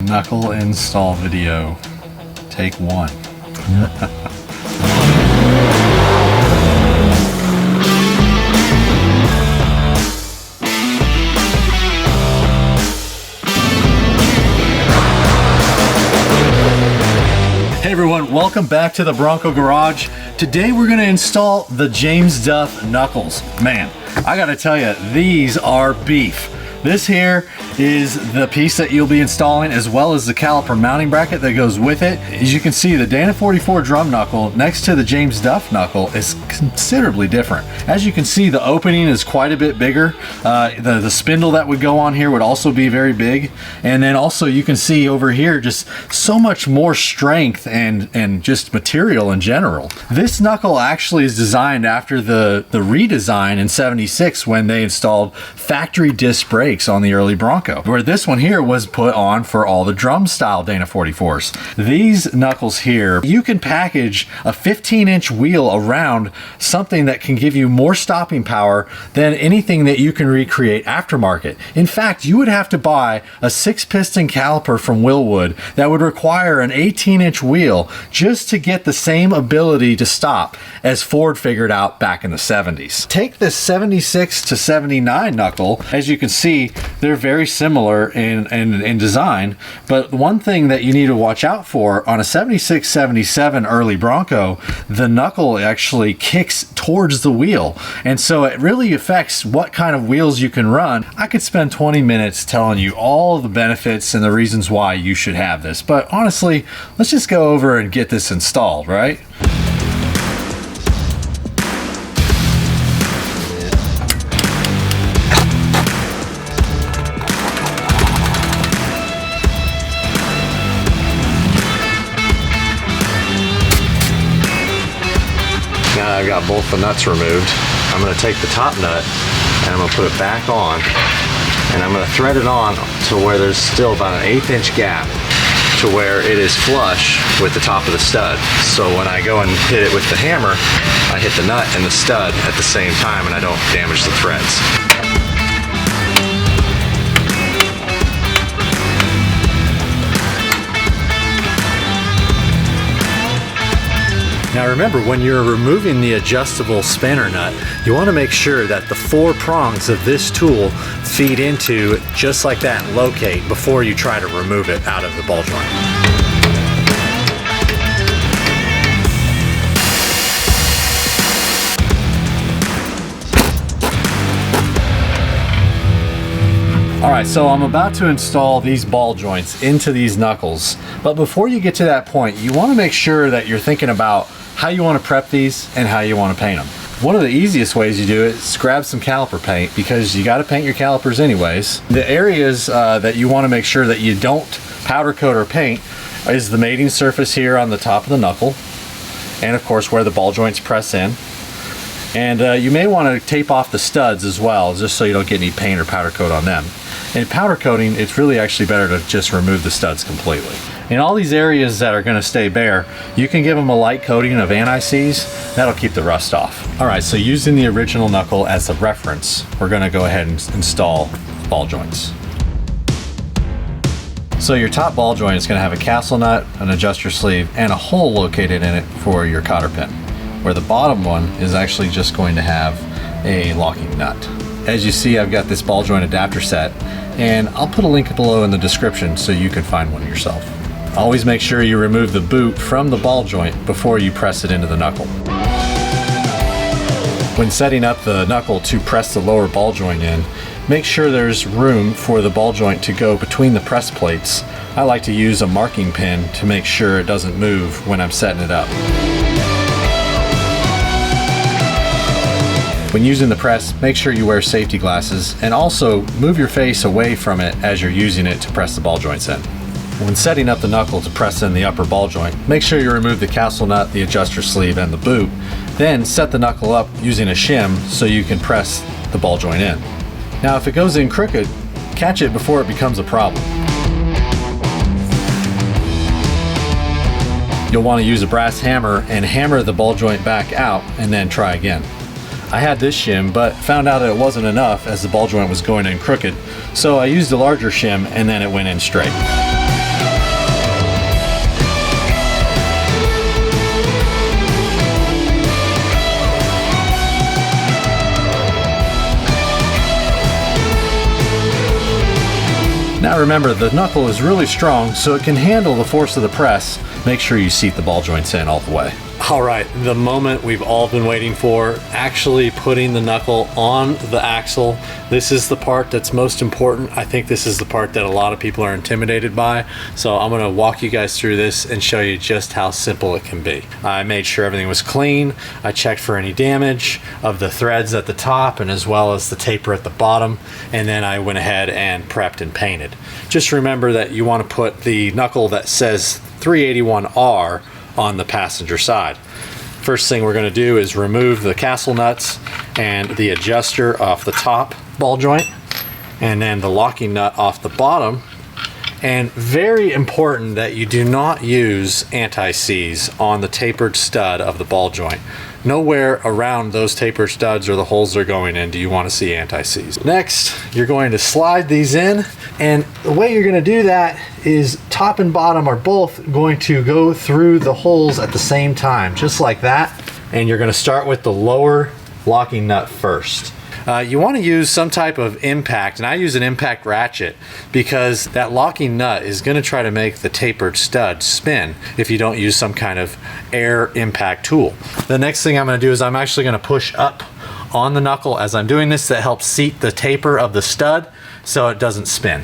Knuckle install video, take one. Yep. Hey everyone, welcome back to the Bronco Garage. Today we're going to install the James Duff knuckles. Man, I gotta tell you, these are beef. This here is the piece that you'll be installing, as well as the caliper mounting bracket that goes with it. As you can see, the Dana 44 drum knuckle next to the James Duff knuckle is considerably different. As you can see, the opening is quite a bit bigger. The spindle that would go on here would also be very big. And then also you can see over here just so much more strength and just material in general. This knuckle actually is designed after the redesign in '76 when they installed factory disc brakes on the Early Bronco, where this one here was put on for all the drum style Dana 44s. These knuckles here, you can package a 15-inch wheel around something that can give you more stopping power than anything that you can recreate aftermarket. In fact, you would have to buy a 6-piston caliper from Willwood that would require an 18-inch wheel just to get the same ability to stop as Ford figured out back in the 70s. Take this 76 to 79 knuckle. As you can see, they're very similar in design, but one thing that you need to watch out for on a 76-77 Early Bronco, the knuckle actually kicks towards the wheel, and so it really affects what kind of wheels you can run. I could spend 20 minutes telling you all the benefits and the reasons why you should have this, but honestly, let's just go over and get this installed, right? Now I've got both the nuts removed. I'm going to take the top nut and I'm going to put it back on, and I'm going to thread it on to where there's still about an 1/8 inch gap to where it is flush with the top of the stud. So when I go and hit it with the hammer, I hit the nut and the stud at the same time and I don't damage the threads. Now remember, when you're removing the adjustable spanner nut, you want to make sure that the 4 prongs of this tool feed into just like that and locate before you try to remove it out of the ball joint. Alright, so I'm about to install these ball joints into these knuckles, but before you get to that point, you want to make sure that you're thinking about how you want to prep these and how you want to paint them. One of the easiest ways you do it is grab some caliper paint, because you got to paint your calipers anyways. The areas that you want to make sure that you don't powder coat or paint is the mating surface here on the top of the knuckle, and of course where the ball joints press in. And you may want to tape off the studs as well, just so you don't get any paint or powder coat on them. In powder coating, it's really actually better to just remove the studs completely. In all these areas that are going to stay bare, you can give them a light coating of anti-seize. That'll keep the rust off. Alright, so using the original knuckle as a reference, we're going to go ahead and install ball joints. So your top ball joint is going to have a castle nut, an adjuster sleeve, and a hole located in it for your cotter pin, where the bottom one is actually just going to have a locking nut. As you see, I've got this ball joint adapter set, and I'll put a link below in the description so you can find one yourself. Always make sure you remove the boot from the ball joint before you press it into the knuckle. When setting up the knuckle to press the lower ball joint in, make sure there's room for the ball joint to go between the press plates. I like to use a marking pin to make sure it doesn't move when I'm setting it up. When using the press, make sure you wear safety glasses, and also move your face away from it as you're using it to press the ball joints in. When setting up the knuckle to press in the upper ball joint, make sure you remove the castle nut, the adjuster sleeve, and the boot. Then set the knuckle up using a shim so you can press the ball joint in. Now if it goes in crooked, catch it before it becomes a problem. You'll want to use a brass hammer and hammer the ball joint back out and then try again. I had this shim, but found out it wasn't enough as the ball joint was going in crooked, so I used a larger shim and then it went in straight. Now remember, the knuckle is really strong, so it can handle the force of the press. Make sure you seat the ball joints in all the way. All right, the moment we've all been waiting for, actually putting the knuckle on the axle. This is the part that's most important. I think this is the part that a lot of people are intimidated by. So I'm gonna walk you guys through this and show you just how simple it can be. I made sure everything was clean. I checked for any damage of the threads at the top and as well as the taper at the bottom. And then I went ahead and prepped and painted. Just remember that you wanna put the knuckle that says 381R on the passenger side. First thing we're going to do is remove the castle nuts and the adjuster off the top ball joint, and then the locking nut off the bottom. And very important that you do not use anti-seize on the tapered stud of the ball joint. Nowhere around those tapered studs or the holes they're going in do you want to see anti-seize. Next, you're going to slide these in, and the way you're going to do that is top and bottom are both going to go through the holes at the same time, just like that. And you're going to start with the lower locking nut first. You want to use some type of impact, and I use an impact ratchet because that locking nut is going to try to make the tapered stud spin if you don't use some kind of air impact tool. The next thing I'm going to do is I'm actually going to push up on the knuckle as I'm doing this. That helps seat the taper of the stud so it doesn't spin.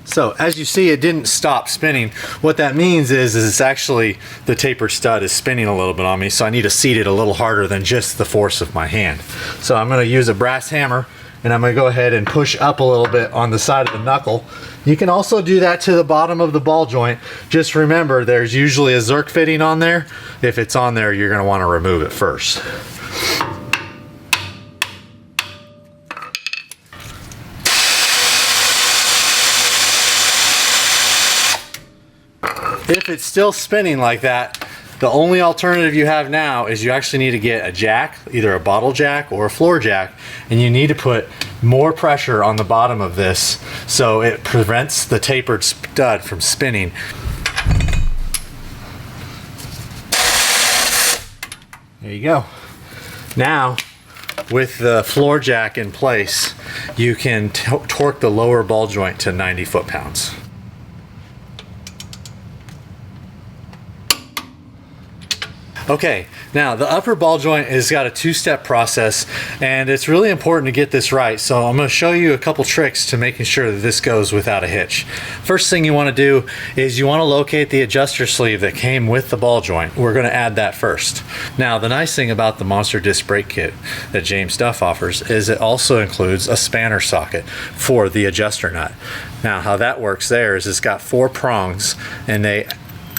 So as you see, it didn't stop spinning. What that means is it's actually the tapered stud is spinning a little bit on me, so I need to seat it a little harder than just the force of my hand. So I'm going to use a brass hammer, and I'm going to go ahead and push up a little bit on the side of the knuckle. You can also do that to the bottom of the ball joint. Just remember, there's usually a Zerk fitting on there. If it's on there, you're going to want to remove it first. If it's still spinning like that, the only alternative you have now is you actually need to get a jack, either a bottle jack or a floor jack, and you need to put more pressure on the bottom of this so it prevents the tapered stud from spinning. There you go. Now, with the floor jack in place, you can torque the lower ball joint to 90 foot-pounds. Okay, now the upper ball joint has got a two-step process, and it's really important to get this right. So I'm going to show you a couple tricks to making sure that this goes without a hitch. First thing you want to do is you want to locate the adjuster sleeve that came with the ball joint. We're going to add that first. Now, the nice thing about the Monster Disc Brake Kit that James Duff offers is it also includes a spanner socket for the adjuster nut. Now, how that works there is it's got 4 prongs, and they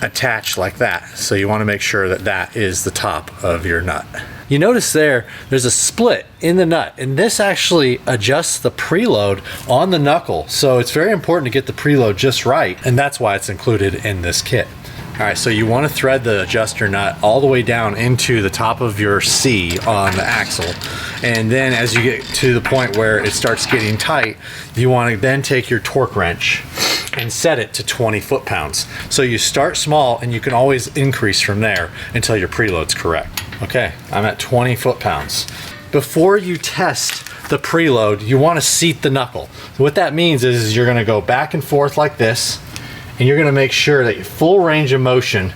attach like that. So you want to make sure that that is the top of your nut. You notice there's a split in the nut, and this actually adjusts the preload on the knuckle. So it's very important to get the preload just right, and that's why it's included in this kit. All right, so you want to thread the adjuster nut all the way down into the top of your C on the axle. And then as you get to the point where it starts getting tight, you want to then take your torque wrench and set it to 20 foot-pounds. So you start small, and you can always increase from there until your preload's correct. Okay, I'm at 20 foot-pounds. Before you test the preload, you want to seat the knuckle. So what that means is you're going to go back and forth like this, and you're going to make sure that you're full range of motion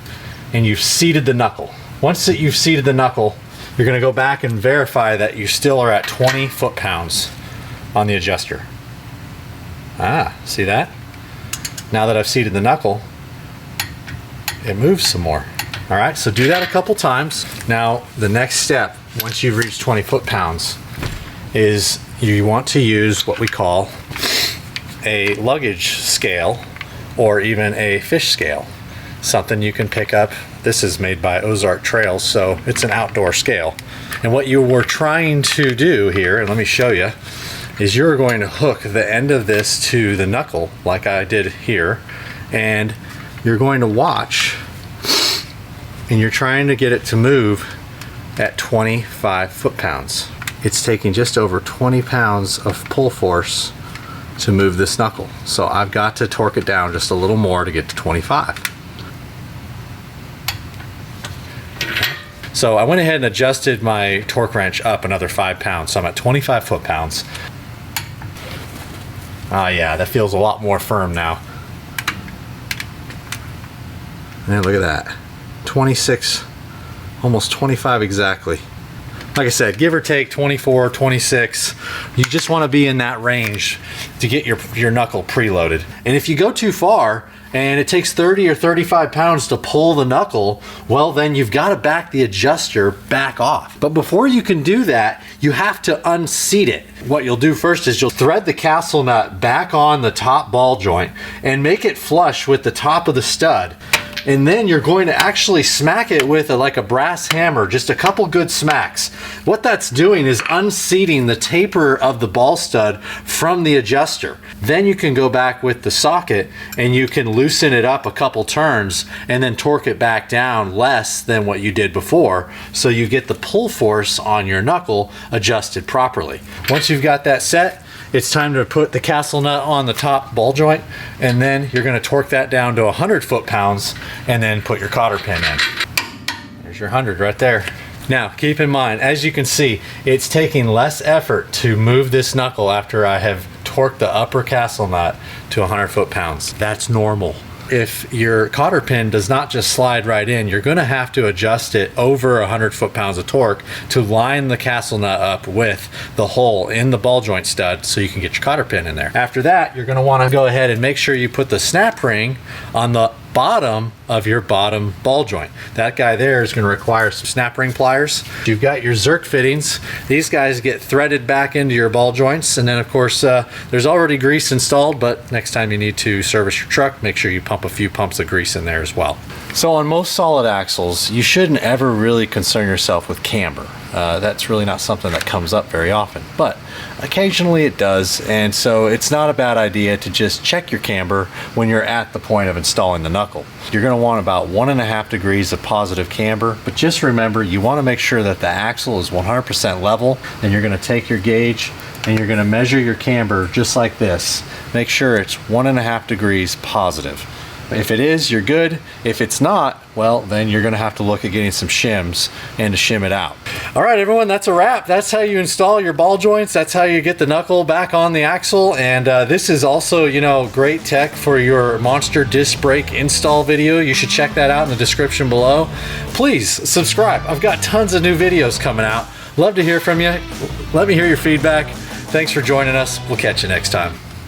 and you've seated the knuckle. Once that you've seated the knuckle, you're going to go back and verify that you still are at 20 foot-pounds on the adjuster. Ah, see that? Now that I've seated the knuckle, it moves some more. All right, so do that a couple times. Now, the next step, once you've reached 20 foot-pounds, is you want to use what we call a luggage scale, or even a fish scale, something you can pick up. This is made by Ozark Trails, so it's an outdoor scale. And what you were trying to do here, and let me show you, is you're going to hook the end of this to the knuckle like I did here, and you're going to watch, and you're trying to get it to move at 25 foot-pounds. It's taking just over 20 pounds of pull force to move this knuckle. So I've got to torque it down just a little more to get to 25. Okay. So I went ahead and adjusted my torque wrench up another 5 pounds. So I'm at 25 foot-pounds. Ah, yeah, that feels a lot more firm now. And look at that. 26, almost 25 exactly. Like I said, give or take 24, 26. You just want to be in that range to get your knuckle preloaded. And if you go too far and it takes 30 or 35 pounds to pull the knuckle, well, then you've got to back the adjuster back off. But before you can do that, you have to unseat it. What you'll do first is you'll thread the castle nut back on the top ball joint and make it flush with the top of the stud. And then you're going to actually smack it with like a brass hammer, just a couple good smacks. What that's doing is unseating the taper of the ball stud from the adjuster. Then you can go back with the socket and you can loosen it up a couple turns and then torque it back down less than what you did before, so you get the pull force on your knuckle adjusted properly. Once you've got that set, it's time to put the castle nut on the top ball joint, and then you're going to torque that down to 100 foot-pounds and then put your cotter pin in. There's your 100 right there. Now keep in mind, as you can see, it's taking less effort to move this knuckle after I have torqued the upper castle nut to 100 foot-pounds. That's normal. If your cotter pin does not just slide right in, you're going to have to adjust it over 100 foot-pounds of torque to line the castle nut up with the hole in the ball joint stud so you can get your cotter pin in there. After that, you're going to want to go ahead and make sure you put the snap ring on the bottom of your bottom ball joint. That guy there is going to require some snap ring pliers. You've got your Zerk fittings. These guys get threaded back into your ball joints, and then of course there's already grease installed, but next time you need to service your truck, make sure you pump a few pumps of grease in there as well. So on most solid axles, you shouldn't ever really concern yourself with camber. That's really not something that comes up very often, but occasionally it does, and so it's not a bad idea to just check your camber when you're at the point of installing the knuckle. You're going to want about 1.5 degrees of positive camber, but just remember, you want to make sure that the axle is 100% level. Then you're going to take your gauge and you're going to measure your camber just like this. Make sure it's 1.5 degrees positive. If it is, you're good. If it's not, well, then you're going to have to look at getting some shims and to shim it out. All right, everyone, that's a wrap. That's how you install your ball joints. That's how you get the knuckle back on the axle. And this is also, you know, great tech for your monster disc brake install video. You should check that out in the description below. Please subscribe. I've got tons of new videos coming out. Love to hear from you. Let me hear your feedback. Thanks for joining us. We'll catch you next time.